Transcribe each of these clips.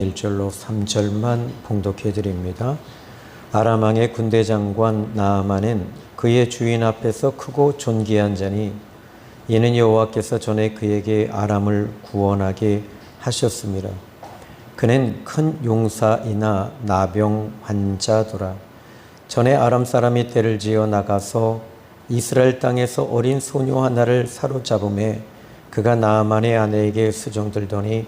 1절로 3절만 봉독해 드립니다. 아람 왕의 군대 장관 나아만은 그의 주인 앞에서 크고 존귀한 자니 이는 여호와께서 전에 그에게 아람을 구원하게 하셨습니다. 그는 큰 용사이나 나병 환자더라. 전에 아람 사람이 떼를 지어 나가서 이스라엘 땅에서 어린 소녀 하나를 사로잡음에 그가 나아만의 아내에게 수종들더니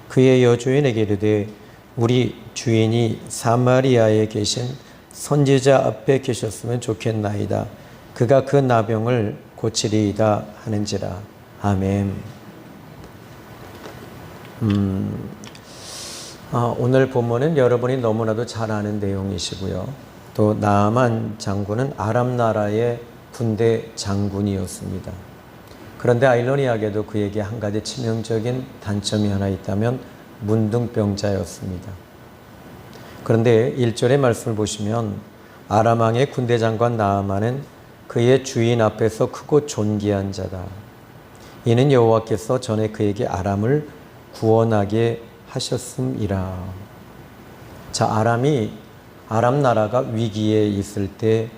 그의 여주인에게 이르되 우리 주인이 사마리아에 계신 선지자 앞에 계셨으면 좋겠나이다. 그가 그 나병을 고치리이다 하는지라. 아멘. 오늘 본문은 여러분이 너무나도 잘 아는 내용이시고요. 또 나아만 장군은 아람 나라의 군대 장군이었습니다. 그런데 아이러니하게도 그에게 한 가지 치명적인 단점이 하나 있다면 문둥병자였습니다. 그런데 1절의 말씀을 보시면 아람 왕의 군대 장관 나아만은 그의 주인 앞에서 크고 존귀한 자다. 이는 여호와께서 전에 그에게 아람을 구원하게 하셨음이라. 자, 아람 나라가 위기에 있을 때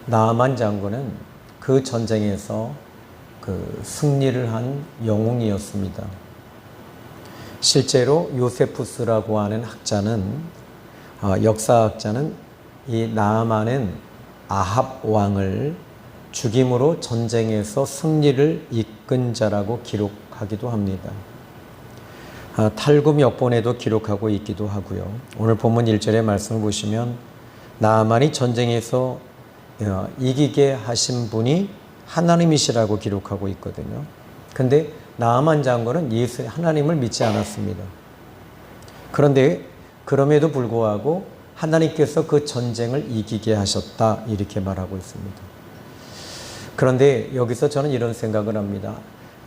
나아만 장군은 그 전쟁에서 승리를 한 영웅이었습니다. 실제로 요세푸스라고 하는 역사학자는 이 나아만은 아합 왕을 죽임으로 전쟁에서 승리를 이끈 자라고 기록하기도 합니다. 탈굼 역본에도 기록하고 있기도 하고요. 오늘 본문 1절의 말씀을 보시면 나아만이 전쟁에서 이기게 하신 분이 하나님이시라고 기록하고 있거든요. 근데 나아만 장군은 하나님을 믿지 않았습니다. 그런데 그럼에도 불구하고 하나님께서 그 전쟁을 이기게 하셨다 이렇게 말하고 있습니다. 그런데 여기서 저는 이런 생각을 합니다.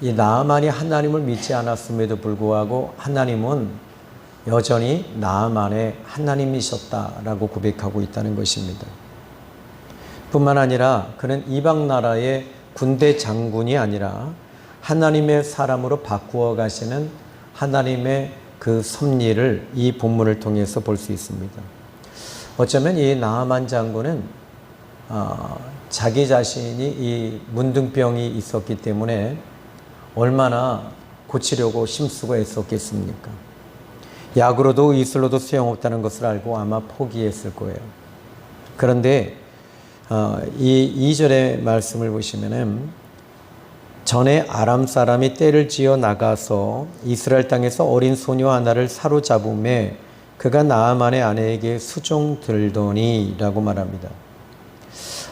이 나아만이 하나님을 믿지 않았음에도 불구하고 하나님은 여전히 나아만의 하나님이셨다라고 고백하고 있다는 것입니다. 뿐만 아니라 그는 이방 나라의 군대 장군이 아니라 하나님의 사람으로 바꾸어 가시는 하나님의 그 섭리를 이 본문을 통해서 볼 수 있습니다. 어쩌면 이 나아만 장군은 자기 자신이 이 문둥병이 있었기 때문에 얼마나 고치려고 힘쓰고 애썼겠습니까? 약으로도 의술로도 소용없다는 것을 알고 아마 포기했을 거예요. 그런데 이 2절의 말씀을 보시면은 전에 아람 사람이 떼를 지어 나가서 이스라엘 땅에서 어린 소녀 하나를 사로잡음에 그가 나아만의 아내에게 수종들더니 라고 말합니다.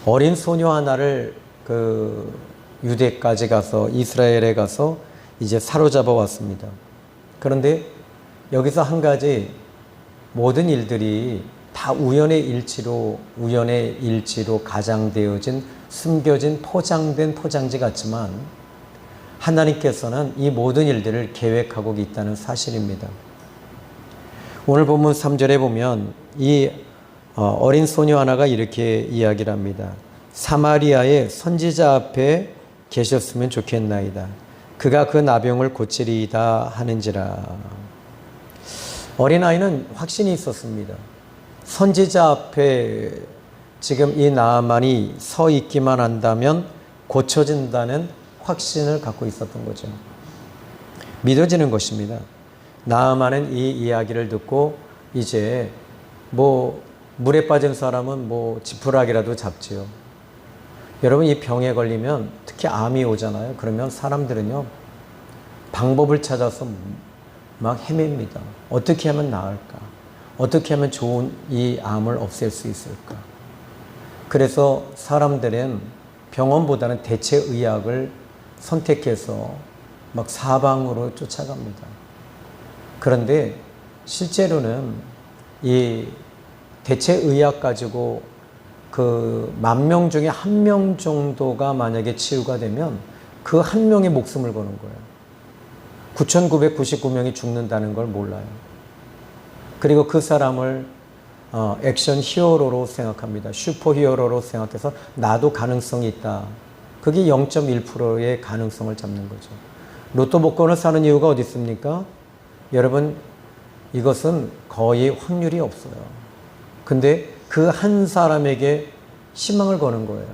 어린 소녀 하나를 유대까지 가서 이스라엘에 가서 이제 사로잡아 왔습니다. 그런데 여기서 한 가지 모든 일들이 다 우연의 일치로 가장되어진 숨겨진 포장된 포장지 같지만 하나님께서는 이 모든 일들을 계획하고 있다는 사실입니다. 오늘 본문 3절에 보면 이 어린 소녀 하나가 이렇게 이야기를 합니다. 사마리아의 선지자 앞에 계셨으면 좋겠나이다. 그가 그 나병을 고치리이다 하는지라. 어린아이는 확신이 있었습니다. 선지자 앞에 지금 이 나아만이 서 있기만 한다면 고쳐진다는 확신을 갖고 있었던 거죠. 믿어지는 것입니다. 나아만은 이 이야기를 듣고 이제 물에 빠진 사람은 지푸라기라도 잡지요. 여러분, 이 병에 걸리면 특히 암이 오잖아요. 그러면 사람들은요 방법을 찾아서 막 헤맵니다. 어떻게 하면 나을까? 어떻게 하면 좋은 이 암을 없앨 수 있을까? 그래서 사람들은 병원보다는 대체의학을 선택해서 막 사방으로 쫓아갑니다. 그런데 실제로는 이 대체의학 가지고 그 10,000명 중에 1명 정도가 만약에 치유가 되면 그 한 명의 목숨을 거는 거예요. 9,999명이 죽는다는 걸 몰라요. 그리고 그 사람을 액션 히어로로 생각합니다. 슈퍼 히어로로 생각해서 나도 가능성이 있다. 그게 0.1%의 가능성을 잡는 거죠. 로또 복권을 사는 이유가 어디 있습니까? 여러분, 이것은 거의 확률이 없어요. 근데 그 한 사람에게 희망을 거는 거예요.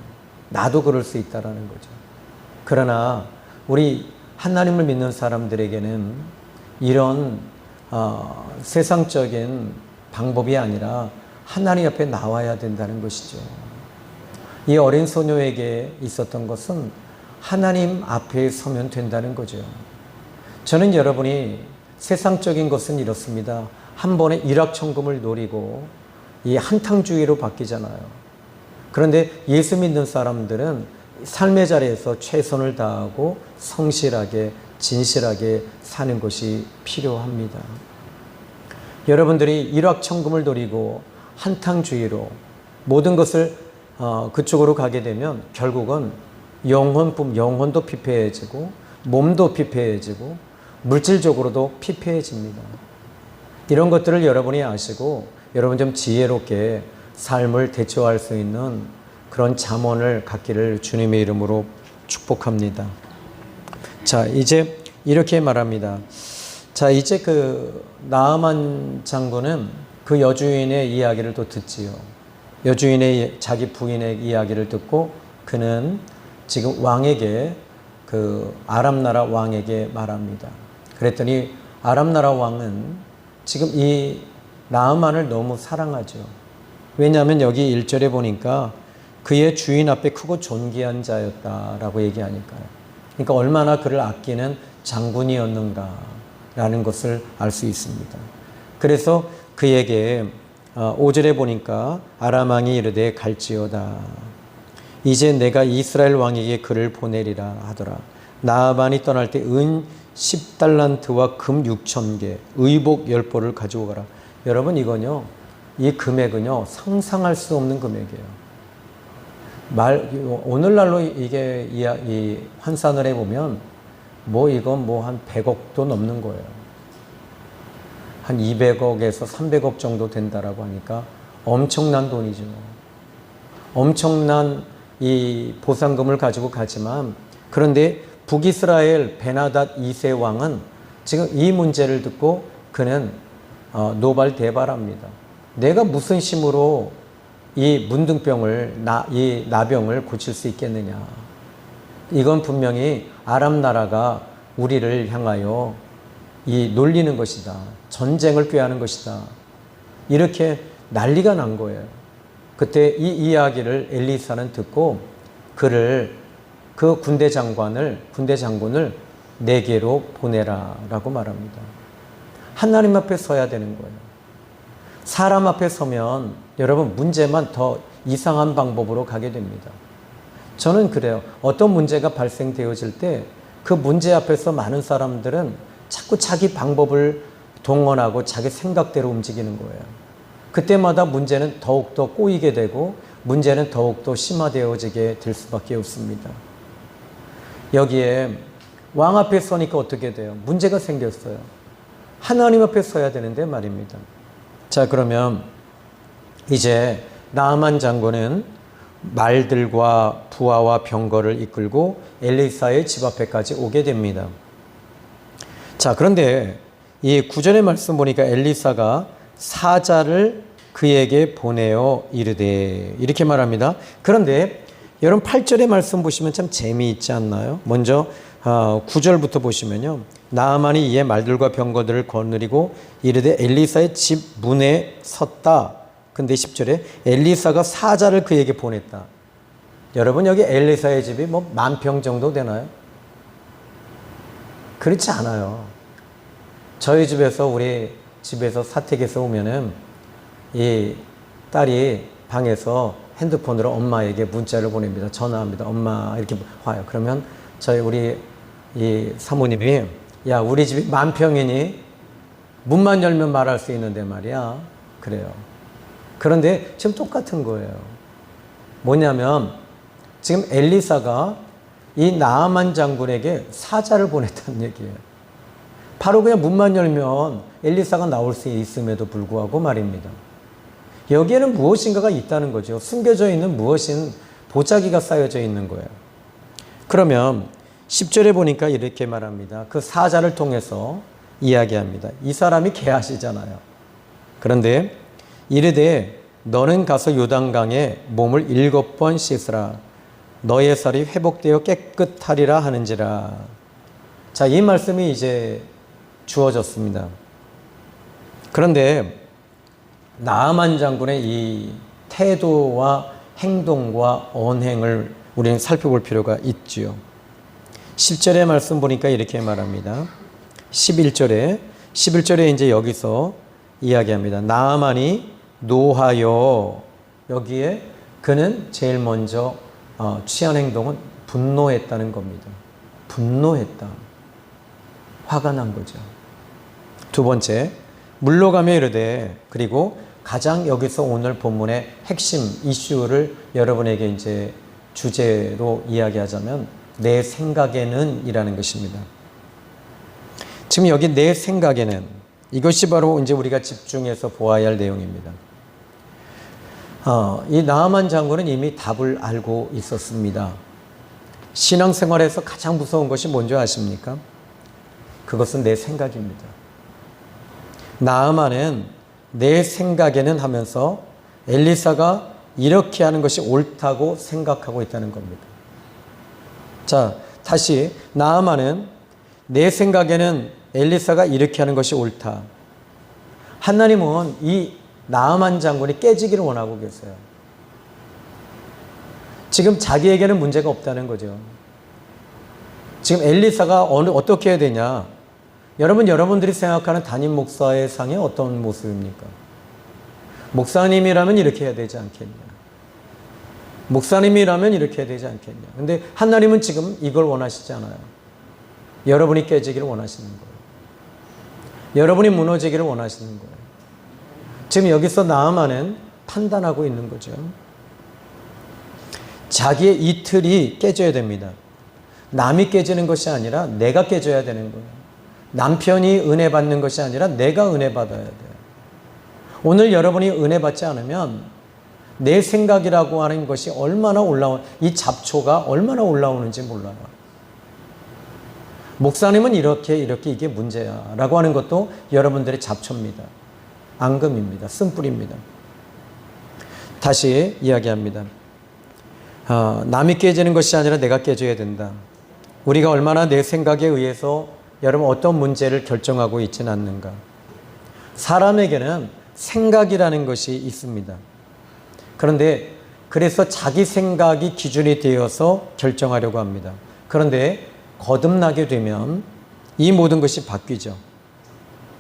나도 그럴 수 있다라는 거죠. 그러나 우리 하나님을 믿는 사람들에게는 이런 세상적인 방법이 아니라 하나님 앞에 나와야 된다는 것이죠. 이 어린 소녀에게 있었던 것은 하나님 앞에 서면 된다는 거죠. 저는 여러분이 세상적인 것은 이렇습니다. 한 번에 일확천금을 노리고 이 한탕주의로 바뀌잖아요. 그런데 예수 믿는 사람들은 삶의 자리에서 최선을 다하고 성실하게 진실하게 사는 것이 필요합니다. 여러분들이 일확천금을 노리고 한탕주의로 모든 것을 그쪽으로 가게 되면 결국은 영혼도 피폐해지고 몸도 피폐해지고 물질적으로도 피폐해집니다. 이런 것들을 여러분이 아시고 여러분 좀 지혜롭게 삶을 대처할 수 있는 그런 잠언을 갖기를 주님의 이름으로 축복합니다. 자, 이제 이렇게 말합니다. 자, 이제 그 나아만 장군은 그 여주인의 이야기를 또 듣지요. 여주인의 자기 부인의 이야기를 듣고 그는 지금 왕에게 그 아람 나라 왕에게 말합니다. 그랬더니 아람 나라 왕은 지금 이 나아만을 너무 사랑하죠. 왜냐하면 여기 1절에 보니까 그의 주인 앞에 크고 존귀한 자였다라고 얘기하니까요. 그러니까 얼마나 그를 아끼는 장군이었는가라는 것을 알 수 있습니다. 그래서 그에게 5절에 보니까 아람 왕이 이르되 갈지어다. 이제 내가 이스라엘 왕에게 그를 보내리라 하더라. 나아만이 떠날 때 은 10달란트와 금 6,000개, 의복 10벌을 가지고 가라. 여러분, 이건요, 이 금액은요, 상상할 수 없는 금액이에요. 오늘날로 이게 이 환산을 해보면 이건 한 100억도 넘는 거예요. 한 200억에서 300억 정도 된다라고 하니까 엄청난 돈이죠. 엄청난 이 보상금을 가지고 가지만, 그런데 북이스라엘 베나닷 2세 왕은 지금 이 문제를 듣고 그는 노발대발합니다. 내가 무슨 힘으로 이 문둥병을, 이 나병을 고칠 수 있겠느냐. 이건 분명히 아람 나라가 우리를 향하여 놀리는 것이다. 전쟁을 꾀하는 것이다. 이렇게 난리가 난 거예요. 그때 이 이야기를 엘리사는 듣고 그 군대 장군을 내게로 보내라 라고 말합니다. 하나님 앞에 서야 되는 거예요. 사람 앞에 서면 여러분 문제만 더 이상한 방법으로 가게 됩니다. 저는 그래요. 어떤 문제가 발생되어질 때 그 문제 앞에서 많은 사람들은 자꾸 자기 방법을 동원하고 자기 생각대로 움직이는 거예요. 그때마다 문제는 더욱더 꼬이게 되고 문제는 더욱더 심화되어지게 될 수밖에 없습니다. 여기에 왕 앞에 서니까 어떻게 돼요? 문제가 생겼어요. 하나님 앞에 서야 되는데 말입니다. 자, 그러면 이제 나아만 장군은 말들과 부하와 병거를 이끌고 엘리사의 집 앞에까지 오게 됩니다. 자, 그런데 이 9절의 말씀 보니까 엘리사가 사자를 그에게 보내어 이르되 이렇게 말합니다. 그런데 여러분 8절의 말씀 보시면 참 재미있지 않나요? 먼저 9절부터 보시면요. 나아만이 이에 말들과 병거들을 거느리고 이르되 엘리사의 집 문에 섰다. 근데 10절에 엘리사가 사자를 그에게 보냈다. 여러분, 여기 엘리사의 집이 10,000평 정도 되나요? 그렇지 않아요. 저희 집에서, 우리 집에서 사택에서 오면은 이 딸이 방에서 핸드폰으로 엄마에게 문자를 보냅니다. 전화합니다. 엄마, 이렇게 와요. 그러면 우리 이 사모님이, 야, 우리 집이 10,000평이니 문만 열면 말할 수 있는데 말이야. 그래요. 그런데 지금 똑같은 거예요. 뭐냐면 지금 엘리사가 이 나아만 장군에게 사자를 보냈다는 얘기예요. 바로 그냥 문만 열면 엘리사가 나올 수 있음에도 불구하고 말입니다. 여기에는 무엇인가가 있다는 거죠. 숨겨져 있는 무엇인 보자기가 쌓여져 있는 거예요. 그러면 10절에 보니까 이렇게 말합니다. 그 사자를 통해서 이야기합니다. 이 사람이 개하시잖아요. 그런데 이르되 너는 가서 요단강에 몸을 7번 씻으라. 너의 살이 회복되어 깨끗하리라 하는지라. 자, 이 말씀이 이제 주어졌습니다. 그런데 나아만 장군의 이 태도와 행동과 언행을 우리는 살펴볼 필요가 있지요. 10절의 말씀 보니까 이렇게 말합니다. 11절에 이제 여기서 이야기합니다. 나아만이 노하여, 여기에 그는 제일 먼저 취한 행동은 분노했다는 겁니다. 분노했다. 화가 난 거죠. 두 번째, 물러가며 이르되, 그리고 가장 여기서 오늘 본문의 핵심 이슈를 여러분에게 이제 주제로 이야기하자면 내 생각에는 이라는 것입니다. 지금 여기 내 생각에는, 이것이 바로 이제 우리가 집중해서 보아야 할 내용입니다. 이 나아만 장군은 이미 답을 알고 있었습니다. 신앙생활에서 가장 무서운 것이 뭔지 아십니까? 그것은 내 생각입니다. 나아만은 내 생각에는 하면서 엘리사가 이렇게 하는 것이 옳다고 생각하고 있다는 겁니다. 자, 다시 나아만은 내 생각에는 엘리사가 이렇게 하는 것이 옳다. 하나님은 이 나아만 장군이 깨지기를 원하고 계세요. 지금 자기에게는 문제가 없다는 거죠. 지금 엘리사가 어떻게 해야 되냐? 여러분들이 생각하는 담임 목사의 상이 어떤 모습입니까? 목사님이라면 이렇게 해야 되지 않겠냐? 목사님이라면 이렇게 해야 되지 않겠냐? 근데 하나님은 지금 이걸 원하시지 않아요. 여러분이 깨지기를 원하시는 거예요. 여러분이 무너지기를 원하시는 거예요. 지금 여기서 나아만은 판단하고 있는 거죠. 자기의 이틀이 깨져야 됩니다. 남이 깨지는 것이 아니라 내가 깨져야 되는 거예요. 남편이 은혜 받는 것이 아니라 내가 은혜 받아야 돼요. 오늘 여러분이 은혜 받지 않으면 내 생각이라고 하는 것이 얼마나 이 잡초가 얼마나 올라오는지 몰라요. 목사님은 이렇게 이게 문제야 라고 하는 것도 여러분들의 잡초입니다. 앙금입니다. 쓴뿌리입니다. 다시 이야기합니다. 남이 깨지는 것이 아니라 내가 깨져야 된다. 우리가 얼마나 내 생각에 의해서 여러분 어떤 문제를 결정하고 있지는 않는가. 사람에게는 생각이라는 것이 있습니다. 그런데 그래서 자기 생각이 기준이 되어서 결정하려고 합니다. 그런데 거듭나게 되면 이 모든 것이 바뀌죠.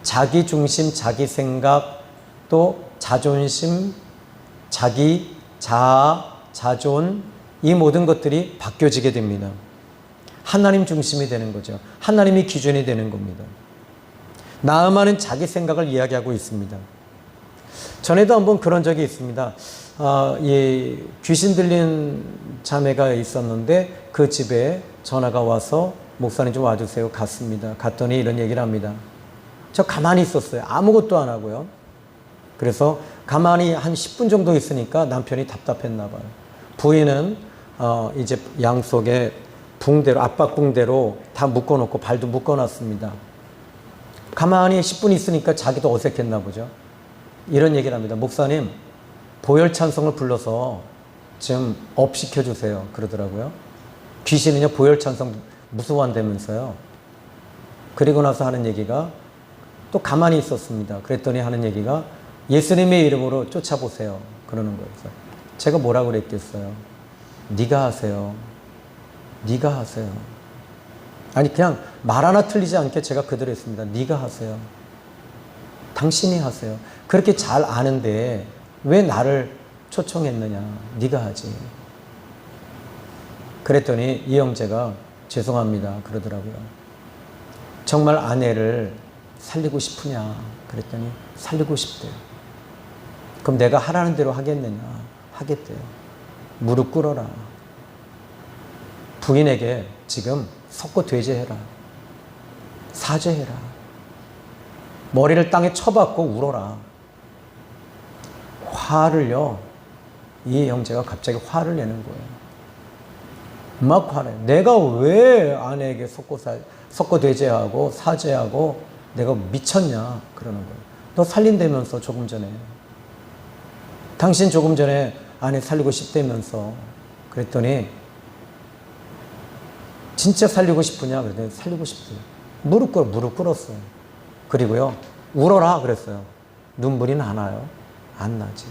자기 중심, 자기 생각, 또 자존심, 자기 자아, 자존, 이 모든 것들이 바뀌어지게 됩니다. 하나님 중심이 되는 거죠. 하나님이 기준이 되는 겁니다. 나아만은 자기 생각을 이야기하고 있습니다. 전에도 한번 그런 적이 있습니다. 귀신 들린 자매가 있었는데 그 집에 전화가 와서 목사님 좀 와주세요. 갔습니다. 갔더니 이런 얘기를 합니다. 저 가만히 있었어요. 아무것도 안 하고요. 그래서 가만히 한 10분 정도 있으니까 남편이 답답했나 봐요. 부인은 이제 양 속에 붕대로, 압박 붕대로 다 묶어놓고 발도 묶어놨습니다. 가만히 10분 있으니까 자기도 어색했나 보죠. 이런 얘기를 합니다. 목사님, 보혈 찬송을 불러서 좀 업 시켜주세요. 그러더라고요. 귀신은요, 보혈 찬송 무서워한다면서요. 그리고 나서 하는 얘기가 또 가만히 있었습니다. 그랬더니 하는 얘기가 예수님의 이름으로 쫓아보세요. 그러는 거예요. 제가 뭐라고 그랬겠어요? 네가 하세요. 네가 하세요. 아니 그냥 말 하나 틀리지 않게 제가 그대로 했습니다. 네가 하세요. 당신이 하세요. 그렇게 잘 아는데 왜 나를 초청했느냐. 네가 하지. 그랬더니 이 형제가 죄송합니다. 그러더라고요. 정말 아내를 살리고 싶으냐. 그랬더니 살리고 싶대요. 그럼 내가 하라는 대로 하겠느냐. 하겠대요. 무릎 꿇어라. 부인에게 지금 석고 돼지해라. 사죄해라. 머리를 땅에 쳐박고 울어라. 화를요. 이 형제가 갑자기 화를 내는 거예요. 막 화를. 내가 왜 아내에게 석고 돼지하고 사죄하고 내가 미쳤냐? 그러는 거예요. 너 살린다면서 조금 전에. 당신 조금 전에 아내 살리고 싶다면서. 그랬더니 진짜 살리고 싶으냐? 그랬더니 살리고 싶대요. 무릎 꿇었어요. 그리고요, 울어라 그랬어요. 눈물이 나나요? 안 나지.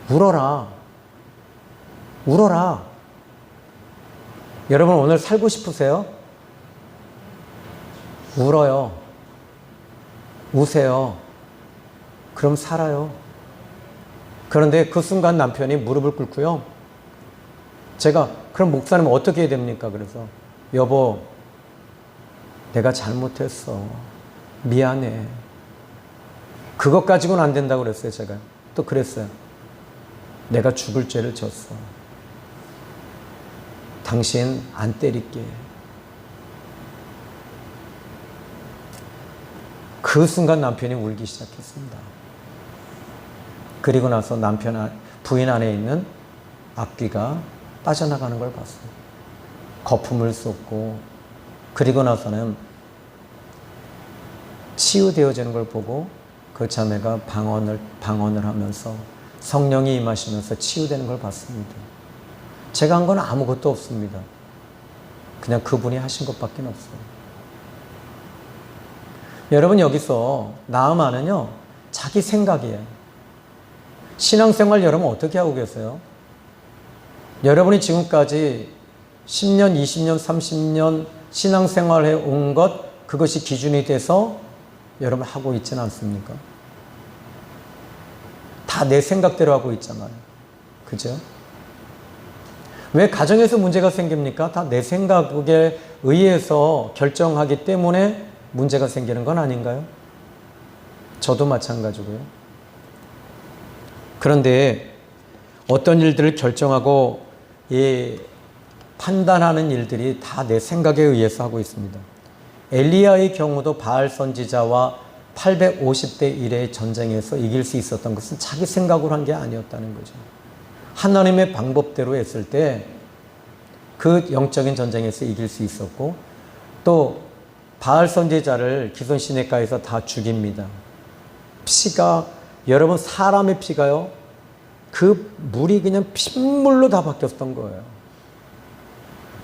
울어라. 울어라. 여러분 오늘 살고 싶으세요? 울어요. 우세요. 그럼 살아요. 그런데 그 순간 남편이 무릎을 꿇고요. 제가 그럼 목사님 어떻게 해야 됩니까? 그래서 여보 내가 잘못했어. 미안해. 그것 가지고는 안 된다고 그랬어요. 제가 또 그랬어요. 내가 죽을 죄를 졌어. 당신 안 때릴게. 그 순간 남편이 울기 시작했습니다. 그리고 나서 부인 안에 있는 악귀가 빠져나가는 걸 봤어요. 거품을 쏟고, 그리고 나서는 치유되어지는 걸 보고 그 자매가 방언을 하면서 성령이 임하시면서 치유되는 걸 봤습니다. 제가 한 건 아무것도 없습니다. 그냥 그분이 하신 것밖에 없어요. 여러분 여기서 나아만은요 자기 생각이에요. 신앙생활 여러분 어떻게 하고 계세요? 여러분이 지금까지 10년, 20년, 30년 신앙생활해 온 것, 그것이 기준이 돼서 여러분 하고 있지는 않습니까? 다 내 생각대로 하고 있잖아요. 그죠? 왜 가정에서 문제가 생깁니까? 다 내 생각에 의해서 결정하기 때문에 문제가 생기는 건 아닌가요? 저도 마찬가지고요. 그런데 어떤 일들을 결정하고 판단하는 일들이 다 내 생각에 의해서 하고 있습니다. 엘리야의 경우도 바알 선지자와 850대 1의 전쟁에서 이길 수 있었던 것은 자기 생각으로 한 게 아니었다는 거죠. 하나님의 방법대로 했을 때 그 영적인 전쟁에서 이길 수 있었고, 또 바알 선지자를 기손 시내가에서 다 죽입니다. 피가, 여러분 사람의 피가요, 그 물이 그냥 핏물로 다 바뀌었던 거예요.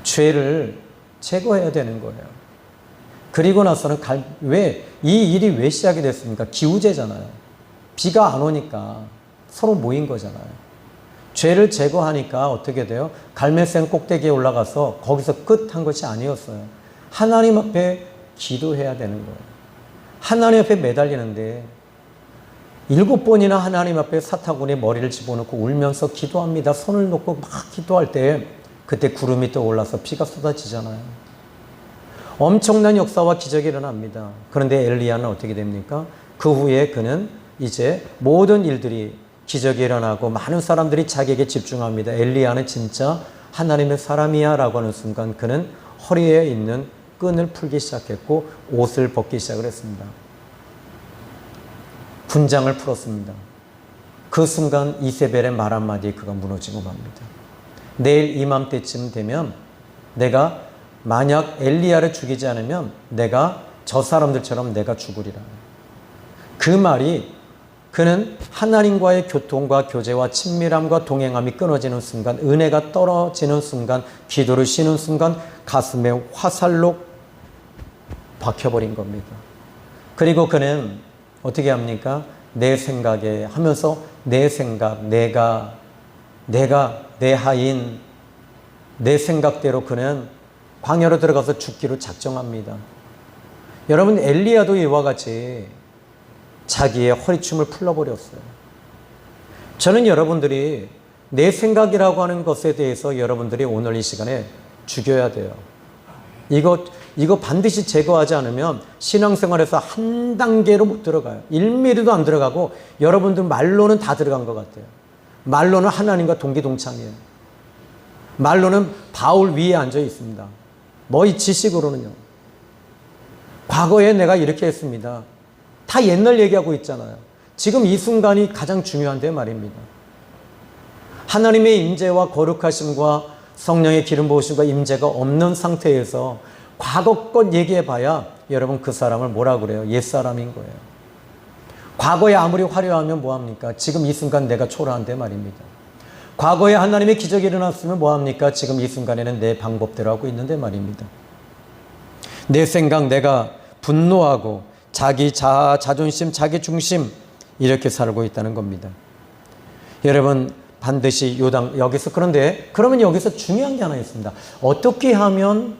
죄를 제거해야 되는 거예요. 그리고 나서는 이 일이 왜 시작이 됐습니까? 기우제잖아요. 비가 안 오니까 서로 모인 거잖아요. 죄를 제거하니까 어떻게 돼요? 갈멜산 꼭대기에 올라가서 거기서 끝한 것이 아니었어요. 하나님 앞에 기도해야 되는 거예요. 하나님 앞에 매달리는데 7번이나 하나님 앞에 사타구니에 머리를 집어넣고 울면서 기도합니다. 손을 놓고 막 기도할 때 그때 구름이 떠올라서 비가 쏟아지잖아요. 엄청난 역사와 기적이 일어납니다. 그런데 엘리야는 어떻게 됩니까? 그 후에 그는 이제 모든 일들이 기적이 일어나고 많은 사람들이 자기에게 집중합니다. 엘리야는 진짜 하나님의 사람이야 라고 하는 순간 그는 허리에 있는 끈을 풀기 시작했고 옷을 벗기 시작을 했습니다. 분장을 풀었습니다. 그 순간 이세벨의 말 한마디에 그가 무너지고 맙니다. 내일 이맘때쯤 되면 내가 만약 엘리야를 죽이지 않으면 내가 저 사람들처럼 내가 죽으리라. 그 말이, 그는 하나님과의 교통과 교제와 친밀함과 동행함이 끊어지는 순간, 은혜가 떨어지는 순간, 기도를 쉬는 순간 가슴에 화살로 박혀버린 겁니다. 그리고 그는 어떻게 합니까? 내 생각에 하면서 내 생각, 내가 내 하인, 내 생각대로 그는 광야로 들어가서 죽기로 작정합니다. 여러분 엘리야도 이와 같이 자기의 허리춤을 풀러버렸어요. 저는 여러분들이 내 생각이라고 하는 것에 대해서 여러분들이 오늘 이 시간에 죽여야 돼요. 이거 반드시 제거하지 않으면 신앙생활에서 한 단계로 못 들어가요. 1mm도 안 들어가고 여러분들 말로는 다 들어간 것 같아요. 말로는 하나님과 동기동창이에요. 말로는 바울 위에 앉아 있습니다. 이 지식으로는요. 과거에 내가 이렇게 했습니다. 다 옛날 얘기하고 있잖아요. 지금 이 순간이 가장 중요한데 말입니다. 하나님의 임재와 거룩하심과 성령의 기름 부으심과 임재가 없는 상태에서 과거 것 얘기해봐야 여러분 그 사람을 뭐라 그래요? 옛사람인 거예요. 과거에 아무리 화려하면 뭐합니까? 지금 이 순간 내가 초라한데 말입니다. 과거에 하나님의 기적이 일어났으면 뭐합니까? 지금 이 순간에는 내 방법대로 하고 있는데 말입니다. 내 생각, 내가 분노하고 자기 자아, 자존심, 자기 중심 이렇게 살고 있다는 겁니다. 여러분 반드시 여기서 그러면 여기서 중요한 게 하나 있습니다. 어떻게 하면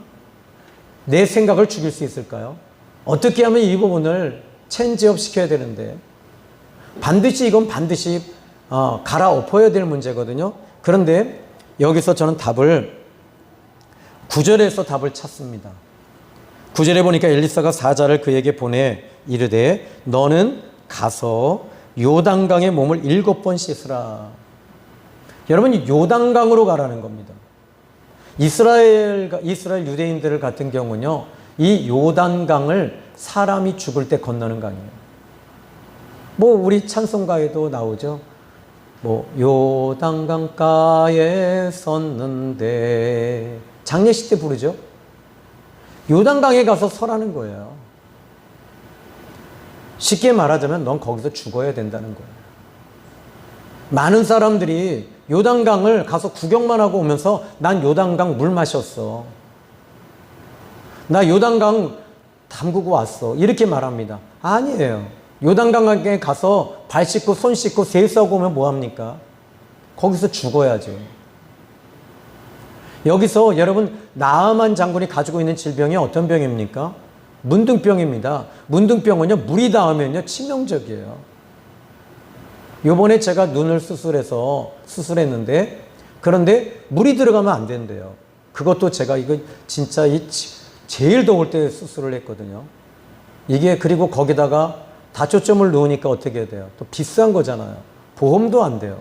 내 생각을 죽일 수 있을까요? 어떻게 하면 이 부분을 체인지업 시켜야 되는데 이건 반드시 갈아엎어야 될 문제거든요. 그런데 여기서 저는 9절에서 답을 찾습니다. 9절에 보니까 엘리사가 사자를 그에게 보내 이르되 너는 가서 요단강의 몸을 7번 씻으라. 여러분 요단강으로 가라는 겁니다. 이스라엘 유대인들 같은 경우는요, 이 요단강을 사람이 죽을 때 건너는 강이에요. 우리 찬송가에도 나오죠. 요단강가에 섰는데 장례식 때 부르죠. 요단강에 가서 서라는 거예요. 쉽게 말하자면 넌 거기서 죽어야 된다는 거예요. 많은 사람들이 요단강을 가서 구경만 하고 오면서 난 요단강 물 마셨어. 나 요단강 담그고 왔어. 이렇게 말합니다. 아니에요. 요단강에 가서 발 씻고 손 씻고 세수하고 오면 뭐합니까? 거기서 죽어야죠. 여기서 여러분 나아만 장군이 가지고 있는 질병이 어떤 병입니까? 문둥병입니다. 문둥병은요 물이 닿으면요 치명적이에요. 요번에 제가 눈을 수술했는데 그런데 물이 들어가면 안 된대요. 그것도 제가 이거 진짜 제일 더울 때 수술을 했거든요. 이게 그리고 거기다가 다초점을 넣으니까 어떻게 돼요? 또 비싼 거잖아요. 보험도 안 돼요.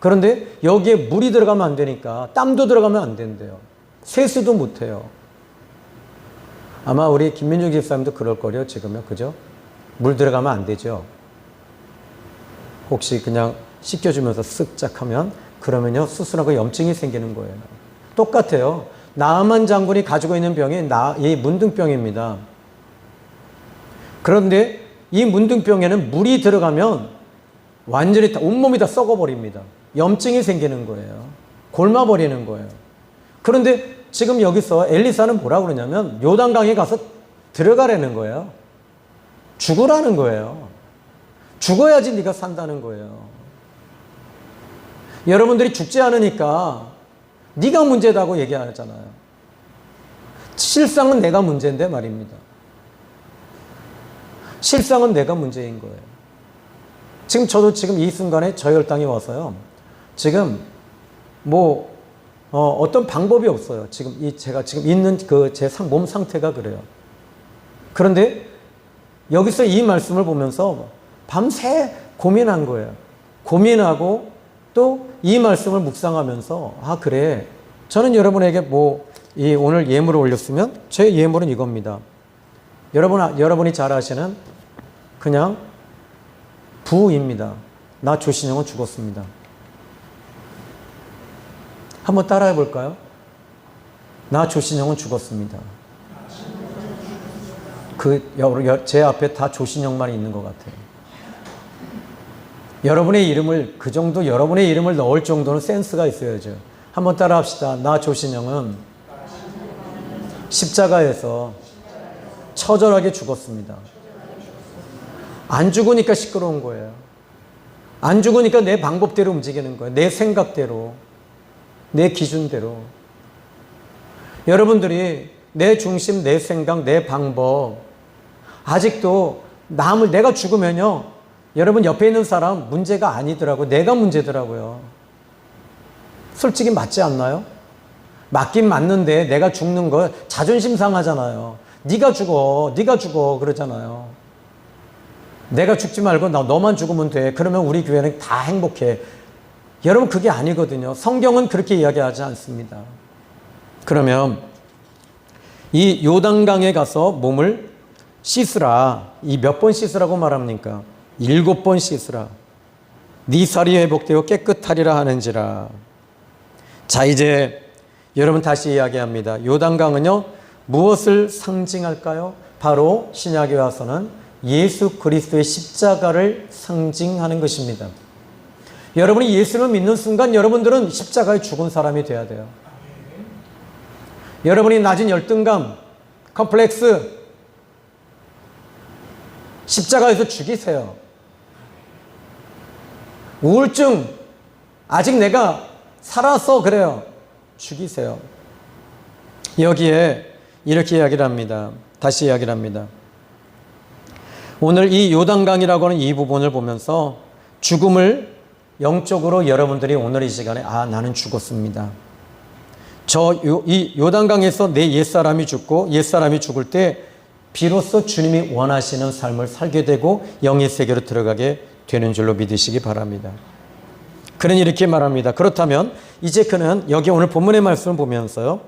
그런데 여기에 물이 들어가면 안 되니까 땀도 들어가면 안 된대요. 세수도 못 해요. 아마 우리 김민중 집사님도 그럴 거예요, 지금요. 그죠? 물 들어가면 안 되죠. 혹시 그냥 씻겨주면서 쓱 하면 그러면요 수술하고 염증이 생기는 거예요. 똑같아요. 나아만 장군이 가지고 있는 병이 이 문둥병입니다. 그런데 이 문둥병에는 물이 들어가면 완전히 온몸이 다 썩어버립니다. 염증이 생기는 거예요. 골마버리는 거예요. 그런데 지금 여기서 엘리사는 뭐라고 그러냐면 요단강에 가서 들어가라는 거예요. 죽으라는 거예요. 죽어야지 네가 산다는 거예요. 여러분들이 죽지 않으니까 네가 문제다고 얘기하잖아요. 실상은 내가 문제인데 말입니다. 실상은 내가 문제인 거예요. 저도 지금 이 순간에 저혈당이 와서요. 지금 어떤 방법이 없어요. 제가 지금 있는 제 몸 상태가 그래요. 그런데 여기서 이 말씀을 보면서 밤새 고민한 거예요. 고민하고 또 이 말씀을 묵상하면서 그래. 저는 여러분에게 오늘 예물을 올렸으면 제 예물은 이겁니다. 여러분이 잘 아시는 그냥 부입니다. 나 조신영은 죽었습니다. 한번 따라해 볼까요? 나 조신영은 죽었습니다. 제 앞에 다 조신영만 있는 것 같아요. 여러분의 이름을 여러분의 이름을 넣을 정도는 센스가 있어야죠. 한번 따라 합시다. 나 조신영은 십자가에서 처절하게 죽었습니다. 안 죽으니까 시끄러운 거예요. 안 죽으니까 내 방법대로 움직이는 거예요. 내 생각대로, 내 기준대로. 여러분들이 내 중심, 내 생각, 내 방법 아직도 내가 죽으면요 여러분 옆에 있는 사람 문제가 아니더라고요. 내가 문제더라고요. 솔직히 맞지 않나요? 맞긴 맞는데 내가 죽는 거 자존심 상하잖아요. 네가 죽어 그러잖아요. 내가 죽지 말고 너만 죽으면 돼. 그러면 우리 교회는 다 행복해. 여러분 그게 아니거든요. 성경은 그렇게 이야기하지 않습니다. 그러면 이 요단강에 가서 몸을 씻으라. 이 몇 번 씻으라고 말합니까? 7번 씻으라. 네 살이 회복되어 깨끗하리라 하는지라. 자, 이제 여러분 다시 이야기합니다. 요단강은요 무엇을 상징할까요? 바로 신약에 와서는 예수 그리스도의 십자가를 상징하는 것입니다. 여러분이 예수를 믿는 순간 여러분들은 십자가에 죽은 사람이 되어야 돼요. 여러분이 낮은 열등감, 컴플렉스, 십자가에서 죽이세요. 우울증, 아직 내가 살아서 그래요. 죽이세요. 여기에 이렇게 이야기를 합니다. 다시 이야기를 합니다. 오늘 이 요단강이라고 하는 이 부분을 보면서 죽음을 영적으로 여러분들이 오늘 이 시간에 나는 죽었습니다. 이 요단강에서 내 옛사람이 죽고 옛사람이 죽을 때 비로소 주님이 원하시는 삶을 살게 되고 영의 세계로 들어가게 되는 줄로 믿으시기 바랍니다. 그는 이렇게 말합니다. 그렇다면 이제 그는 여기 오늘 본문의 말씀을 보면서요.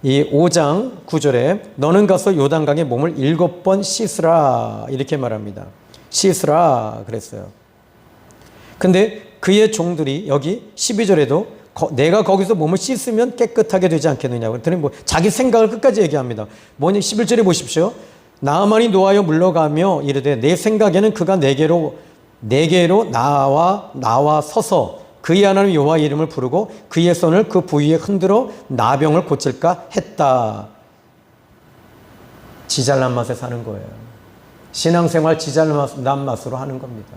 이 5장 9절에 너는 가서 요단강에 몸을 7번 씻으라 이렇게 말합니다. 씻으라 그랬어요. 근데 그의 종들이 여기 12절에도 내가 거기서 몸을 씻으면 깨끗하게 되지 않겠느냐고 그랬더니 자기 생각을 끝까지 얘기합니다. 뭐냐 11절에 보십시오. 나아만이 노하여 물러가며 이르되 내 생각에는 그가 내게로 나와 서서 그의 하나님 여호와 이름을 부르고 그의 손을 그 부위에 흔들어 나병을 고칠까 했다. 지잘난 맛에 사는 거예요. 신앙생활 지잘난 맛으로 하는 겁니다.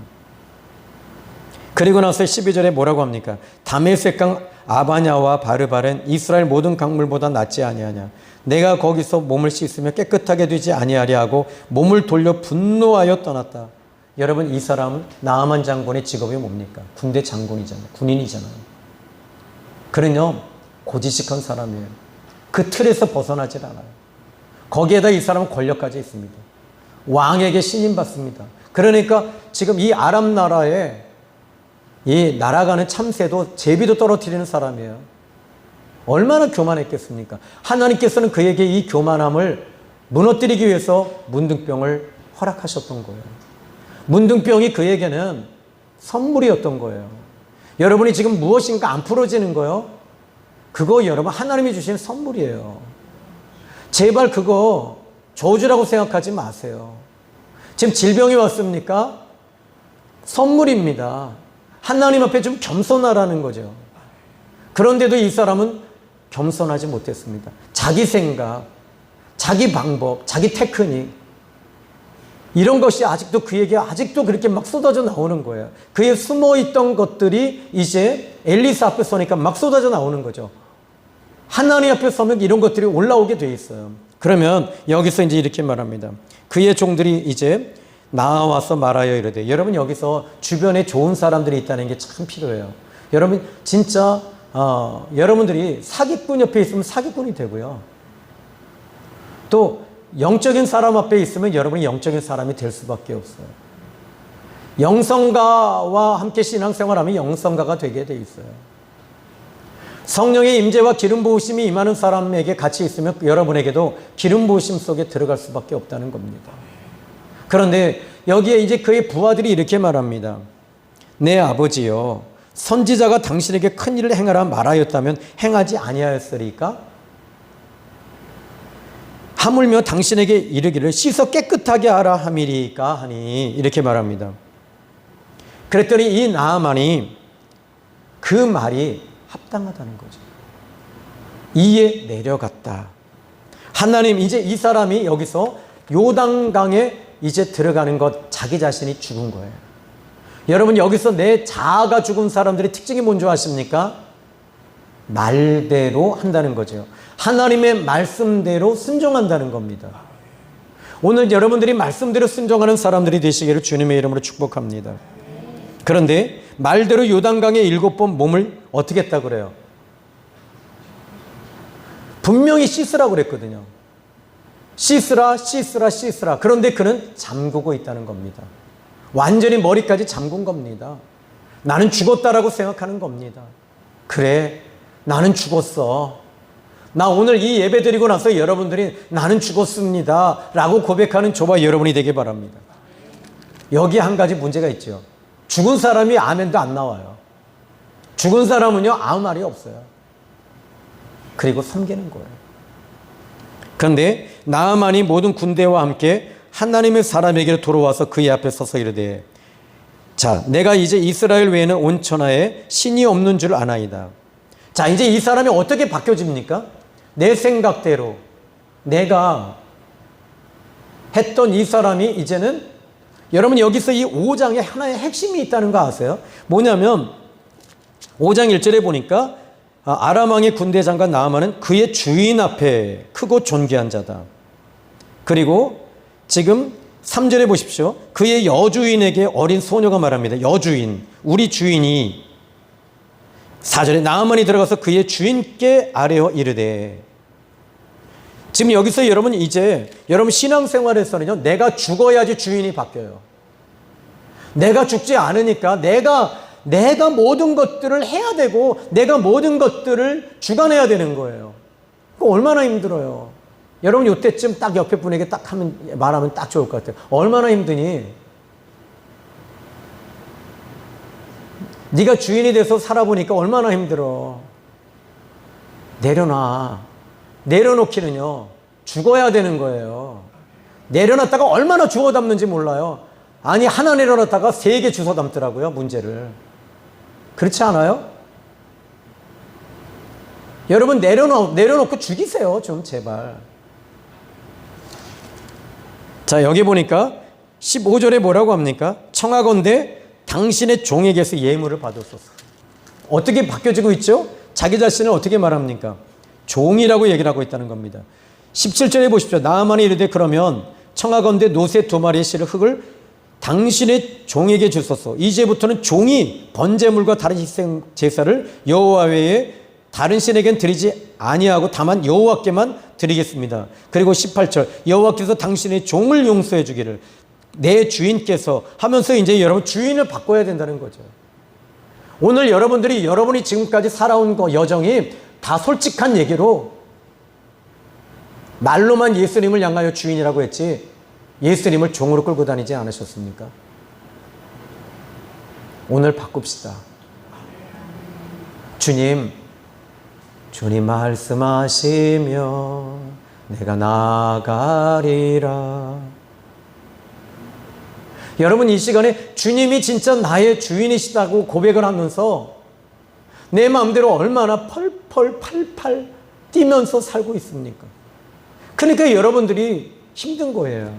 그리고 나서 12절에 뭐라고 합니까? 다메섹강 아바냐와 바르바렌 이스라엘 모든 강물보다 낫지 아니하냐. 내가 거기서 몸을 씻으며 깨끗하게 되지 아니하리 하고 몸을 돌려 분노하여 떠났다. 여러분 이 사람은 나아만 장군의 직업이 뭡니까? 군대 장군이잖아요. 군인이잖아요. 그는요 고지식한 사람이에요. 그 틀에서 벗어나질 않아요. 거기에다 이 사람은 권력까지 있습니다. 왕에게 신임받습니다. 그러니까 지금 이 아람 나라에 이 날아가는 참새도 제비도 떨어뜨리는 사람이에요. 얼마나 교만했겠습니까? 하나님께서는 그에게 이 교만함을 무너뜨리기 위해서 문둥병을 허락하셨던 거예요. 문둥병이 그에게는 선물이었던 거예요. 여러분이 지금 무엇인가 안 풀어지는 거요? 그거 여러분 하나님이 주신 선물이에요. 제발 그거 저주라고 생각하지 마세요. 지금 질병이 왔습니까? 선물입니다. 하나님 앞에 좀 겸손하라는 거죠. 그런데도 이 사람은 겸손하지 못했습니다. 자기 생각, 자기 방법, 자기 테크닉 이런 것이 아직도 그에게 아직도 그렇게 막 쏟아져 나오는 거예요. 그의 숨어있던 것들이 이제 엘리사 앞에 서니까 막 쏟아져 나오는 거죠. 하나님 앞에 서면 이런 것들이 올라오게 돼 있어요. 그러면 여기서 이제 이렇게 말합니다. 그의 종들이 이제 나와서 말하여 이르되 여러분 여기서 주변에 좋은 사람들이 있다는 게 참 필요해요. 여러분 진짜 여러분들이 사기꾼 옆에 있으면 사기꾼이 되고요. 또 영적인 사람 앞에 있으면 여러분이 영적인 사람이 될 수밖에 없어요. 영성가와 함께 신앙생활하면 영성가가 되게 돼 있어요. 성령의 임재와 기름 부으심이 임하는 사람에게 같이 있으면 여러분에게도 기름 부으심 속에 들어갈 수밖에 없다는 겁니다. 그런데 여기에 이제 그의 부하들이 이렇게 말합니다. 내 아버지여 선지자가 당신에게 큰 일을 행하라 말하였다면 행하지 아니하였으리까? 하물며 당신에게 이르기를 씻어 깨끗하게 하라 함이리까 하니 이렇게 말합니다. 그랬더니 이 나아만이 그 말이 합당하다는 거죠. 이에 내려갔다. 하나님 이제 이 사람이 여기서 요단강에 이제 들어가는 것 자기 자신이 죽은 거예요. 여러분 여기서 내 자아가 죽은 사람들의 특징이 뭔지 아십니까? 말대로 한다는 거죠. 하나님의 말씀대로 순종한다는 겁니다. 오늘 여러분들이 말씀대로 순종하는 사람들이 되시기를 주님의 이름으로 축복합니다. 그런데 말대로 요단강에 7번 몸을 어떻게 했다고 그래요? 분명히 씻으라고 그랬거든요. 씻으라 씻으라 씻으라. 그런데 그는 잠그고 있다는 겁니다. 완전히 머리까지 잠근 겁니다. 나는 죽었다라고 생각하는 겁니다. 그래 나는 죽었어. 나 오늘 이 예배 드리고 나서 여러분들이 나는 죽었습니다 라고 고백하는 저와 여러분이 되길 바랍니다. 여기 한 가지 문제가 있죠. 죽은 사람이 아멘도 안 나와요. 죽은 사람은요 아무 말이 없어요. 그리고 섬기는 거예요. 그런데 나아만이 모든 군대와 함께 하나님의 사람에게로 돌아와서 그의 앞에 서서 이르되 자, 내가 이제 이스라엘 외에는 온 천하에 신이 없는 줄 아나이다. 자, 이제 이 사람이 어떻게 바뀌어집니까? 내 생각대로 내가 했던 이 사람이 이제는, 여러분 여기서 이 5장에 하나의 핵심이 있다는 거 아세요? 뭐냐면 5장 1절에 보니까 아람 왕의 군대 장관 나아만은 그의 주인 앞에 크고 존귀한 자다. 그리고 지금 3절에 보십시오. 그의 여주인에게 어린 소녀가 말합니다. 여주인, 우리 주인이. 4절에 나아만이 들어가서 그의 주인께 아뢰어 이르되. 지금 여기서 여러분 이제 여러분 신앙생활에서는요, 내가 죽어야지 주인이 바뀌어요. 내가 죽지 않으니까 내가 모든 것들을 해야 되고 내가 모든 것들을 주관해야 되는 거예요. 얼마나 힘들어요. 여러분 이때쯤 딱 옆에 분에게 딱 말하면 딱 좋을 것 같아요. 얼마나 힘드니? 네가 주인이 돼서 살아보니까 얼마나 힘들어. 내려놔. 내려놓기는요, 죽어야 되는 거예요. 내려놨다가 얼마나 주워 담는지 몰라요. 아니, 하나 내려놨다가 3개 주워 담더라고요, 문제를. 그렇지 않아요? 여러분 내려놓고 죽이세요, 좀 제발. 자, 여기 보니까 15절에 뭐라고 합니까? 청하건대 당신의 종에게서 예물을 받았소서. 어떻게 바뀌어지고 있죠? 자기 자신을 어떻게 말합니까? 종이라고 얘기를 하고 있다는 겁니다. 17절에 보십시오. 나아만이 이르되 그러면 청하건대 노새 2마리의 실을 흙을 당신의 종에게 주소서. 이제부터는 종이 번제물과 다른 희생 제사를 여호와 외에 다른 신에겐 드리지 아니하고 다만 여호와께만 드리겠습니다. 그리고 18절 여호와께서 당신의 종을 용서해 주기를, 내 주인께서 하면서 이제 여러분 주인을 바꿔야 된다는 거죠. 오늘 여러분이 지금까지 살아온 여정이 다 솔직한 얘기로 말로만 예수님을 향하여 주인이라고 했지 예수님을 종으로 끌고 다니지 않으셨습니까? 오늘 바꿉시다. 주님 말씀하시며 내가 나아가리라. 여러분 이 시간에 주님이 진짜 나의 주인이시다고 고백을 하면서 내 마음대로 얼마나 펄펄 팔팔 뛰면서 살고 있습니까? 그러니까 여러분들이 힘든 거예요.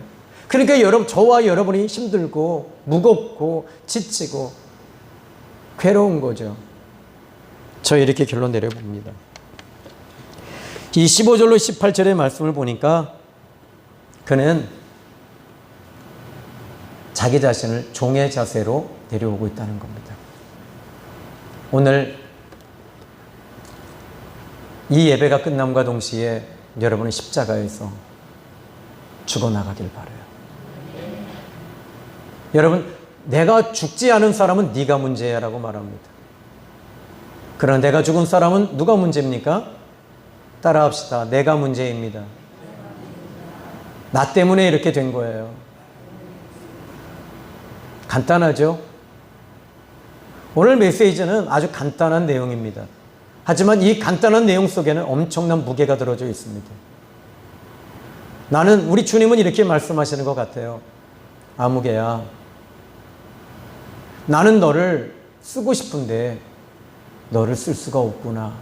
그러니까 저와 여러분이 힘들고 무겁고 지치고 괴로운 거죠. 저 이렇게 결론 내려봅니다. 이 15절로 18절의 말씀을 보니까 그는 자기 자신을 종의 자세로 내려오고 있다는 겁니다. 오늘 이 예배가 끝남과 동시에 여러분은 십자가에서 죽어나가길 바라요. 여러분, 내가 죽지 않은 사람은 네가 문제야 라고 말합니다. 그러나 내가 죽은 사람은 누가 문제입니까? 따라합시다. 내가 문제입니다. 나 때문에 이렇게 된 거예요. 간단하죠? 오늘 메시지는 아주 간단한 내용입니다. 하지만 이 간단한 내용 속에는 엄청난 무게가 들어져 있습니다. 우리 주님은 이렇게 말씀하시는 것 같아요. 아무개야, 나는 너를 쓰고 싶은데 너를 쓸 수가 없구나.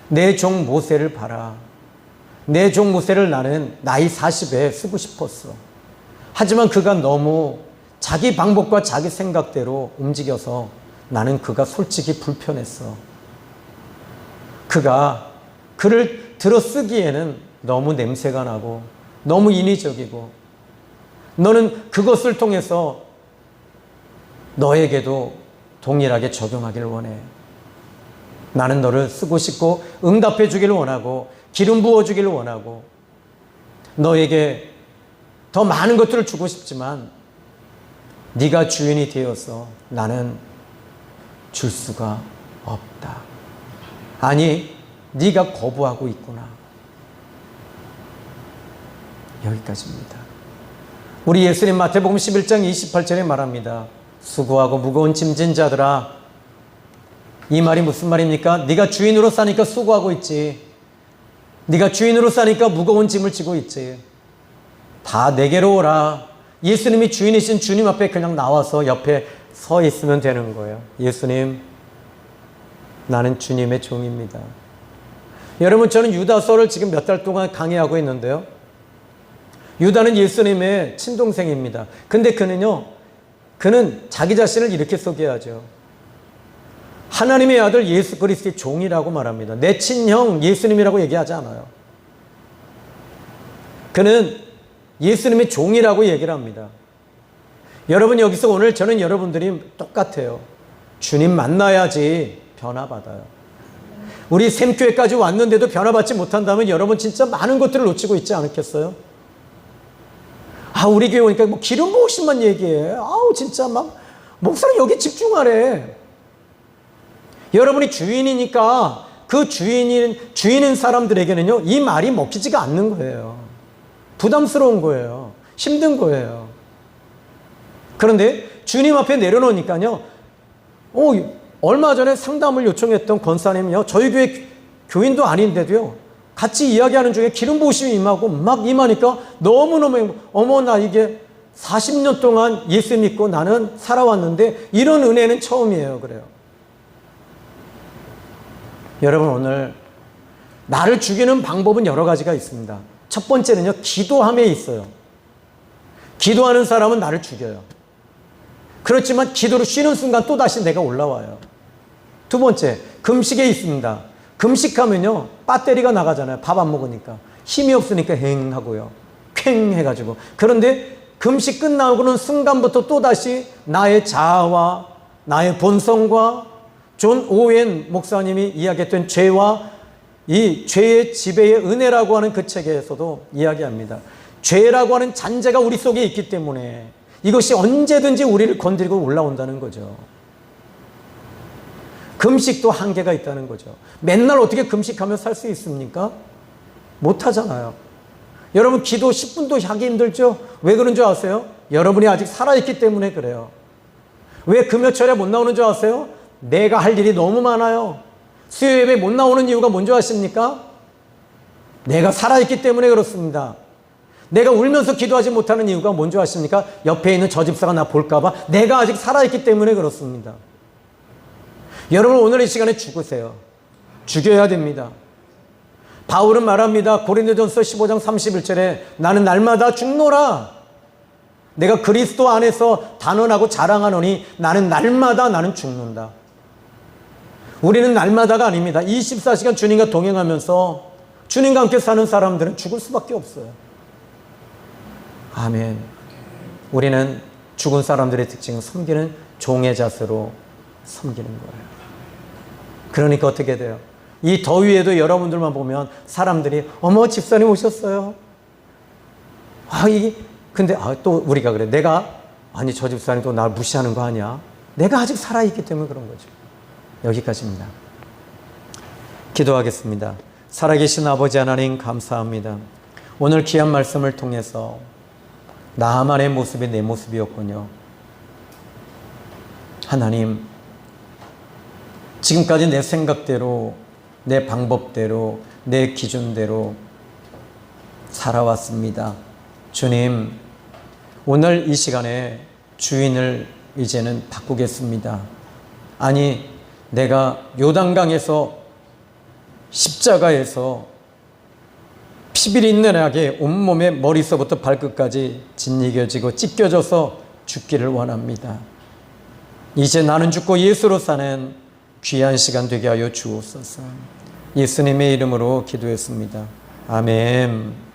내 종 모세를 봐라. 내 종 모세를 나는 나이 40에 쓰고 싶었어. 하지만 그가 너무 자기 방법과 자기 생각대로 움직여서 나는 그가 솔직히 불편했어. 그가 글을 들어 쓰기에는 너무 냄새가 나고 너무 인위적이고, 너는 그것을 통해서 너에게도 동일하게 적용하기를 원해. 나는 너를 쓰고 싶고 응답해 주기를 원하고 기름 부어 주기를 원하고 너에게 더 많은 것들을 주고 싶지만 네가 주인이 되어서 나는 줄 수가 없다. 아니, 네가 거부하고 있구나. 여기까지입니다. 우리 예수님 마태복음 11장 28절에 말합니다. 수고하고 무거운 짐진 자들아. 이 말이 무슨 말입니까? 네가 주인으로 사니까 수고하고 있지. 네가 주인으로 사니까 무거운 짐을 지고 있지. 다 내게로 오라. 예수님이 주인이신 주님 앞에 그냥 나와서 옆에 서 있으면 되는 거예요. 예수님, 나는 주님의 종입니다. 여러분, 저는 유다서를 지금 몇 달 동안 강의하고 있는데요. 유다는 예수님의 친동생입니다. 근데 그는 자기 자신을 이렇게 소개하죠. 하나님의 아들 예수 그리스도의 종이라고 말합니다. 내 친형 예수님이라고 얘기하지 않아요. 그는 예수님의 종이라고 얘기를 합니다. 여러분, 여기서 오늘 저는 여러분들이 똑같아요. 주님 만나야지 변화받아요. 우리 샘교회까지 왔는데도 변화받지 못한다면 여러분 진짜 많은 것들을 놓치고 있지 않겠어요? 우리 교회 오니까 뭐 기름 부으심만 얘기해. 진짜 막 목사님 여기 집중하래. 여러분이 주인이니까 그 주인인 사람들에게는요, 이 말이 먹히지가 않는 거예요. 부담스러운 거예요. 힘든 거예요. 그런데 주님 앞에 내려놓으니까요, 얼마 전에 상담을 요청했던 권사님이요, 저희 교회 교인도 아닌데도요, 같이 이야기하는 중에 기름 부으심이 임하고 막 임하니까 너무너무 어머, 나 이게 40년 동안 예수 믿고 나는 살아왔는데 이런 은혜는 처음이에요. 그래요. 여러분, 오늘 나를 죽이는 방법은 여러 가지가 있습니다. 첫 번째는요, 기도함에 있어요. 기도하는 사람은 나를 죽여요. 그렇지만 기도를 쉬는 순간 또다시 내가 올라와요. 두 번째, 금식에 있습니다. 금식하면요, 배터리가 나가잖아요. 밥 안 먹으니까. 힘이 없으니까 행 하고요. 쾌 해가지고. 그런데 금식 끝나고는 순간부터 또다시 나의 자아와 나의 본성과 존 오웬 목사님이 이야기했던 죄와 이 죄의 지배의 은혜라고 하는 그 책에서도 이야기합니다. 죄라고 하는 잔재가 우리 속에 있기 때문에 이것이 언제든지 우리를 건드리고 올라온다는 거죠. 금식도 한계가 있다는 거죠. 맨날 어떻게 금식하며 살 수 있습니까? 못하잖아요. 여러분, 기도 10분도 하기 힘들죠? 왜 그런 줄 아세요? 여러분이 아직 살아있기 때문에 그래요. 왜 금요철에 못 나오는 줄 아세요? 내가 할 일이 너무 많아요. 수요 예배 못 나오는 이유가 뭔지 아십니까? 내가 살아있기 때문에 그렇습니다. 내가 울면서 기도하지 못하는 이유가 뭔지 아십니까? 옆에 있는 저 집사가 나 볼까봐 내가 아직 살아있기 때문에 그렇습니다. 여러분, 오늘 이 시간에 죽으세요. 죽여야 됩니다. 바울은 말합니다. 고린도전서 15장 31절에 나는 날마다 죽노라. 내가 그리스도 안에서 단언하고 자랑하노니 나는 날마다 나는 죽는다. 우리는 날마다가 아닙니다. 24시간 주님과 동행하면서 주님과 함께 사는 사람들은 죽을 수밖에 없어요. 아멘. 우리는 죽은 사람들의 특징은 섬기는 종의 자세로 섬기는 거예요. 그러니까 어떻게 돼요? 이 더위에도 여러분들만 보면 사람들이 어머, 집사님 오셨어요. 근데 또 우리가 그래. 아니 저 집사님도 날 무시하는 거 아니야? 내가 아직 살아있기 때문에 그런 거죠. 여기까지입니다. 기도하겠습니다. 살아계신 아버지 하나님, 감사합니다. 오늘 귀한 말씀을 통해서 나만의 모습이 내 모습이었군요. 하나님, 지금까지 내 생각대로, 내 방법대로, 내 기준대로 살아왔습니다. 주님, 오늘 이 시간에 주인을 이제는 바꾸겠습니다. 아니, 내가 요단강에서 십자가에서 피비린내나게 온몸에 머리서부터 발끝까지 짓이겨지고 찢겨져서 죽기를 원합니다. 이제 나는 죽고 예수로 사는 귀한 시간 되게 하여 주옵소서. 예수님의 이름으로 기도했습니다. 아멘.